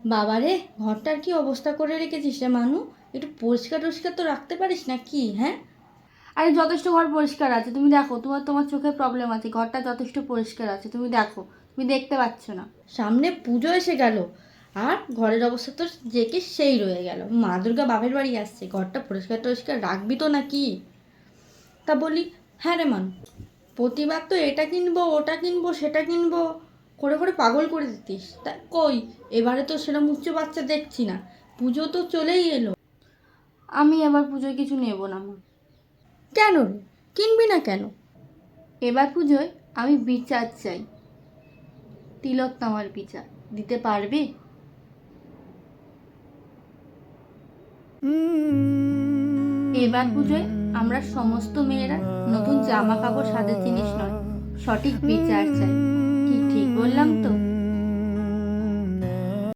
বাবারে, ঘরটার কি অবস্থা করে রেখেছিস রে মানু! একটু পরিষ্কার টরিষ্কার তো রাখতে পারিস না কি? হ্যাঁ, আরে যথেষ্ট ঘর পরিষ্কার আছে, তুমি দেখো। তোমার তোমার চোখে প্রবলেম আছে, ঘরটা যথেষ্ট পরিষ্কার আছে, তুমি দেখো। তুমি দেখতে পাচ্ছ না? সামনে পুজো এসে গেল, আর ঘরের অবস্থা তো যে কি সেই রয়ে গেল। মা দুর্গা বাপের বাড়ি আসছে, ঘরটা পরিষ্কার টরিষ্কার রাখবি তো নাকি? তা বলি, হ্যাঁ রে মান, প্রতিবার তো এটা কিনবো ওটা কিনবো সেটা কিনবো করে করে পাগল করে দিতিস। তা কই, এবারে তো সেরকম উচ্চ বাচ্চা দেখছি না। পুজো তো চলেই এলো। আমি এবার পুজোয় কিছু নেব না মা। কেন রে, কিনবি না কেন? এবার পুজোয় আমি বিচার চাই, তিলোত্তমার বিচার। দিতে পারবি? এবার পুজোয় আমরা সমস্ত মেয়েরা নতুন জামা কাপড় সাজের জিনিস নয়, সঠিক বিচার চাই। কি ঠিক বললাম তো?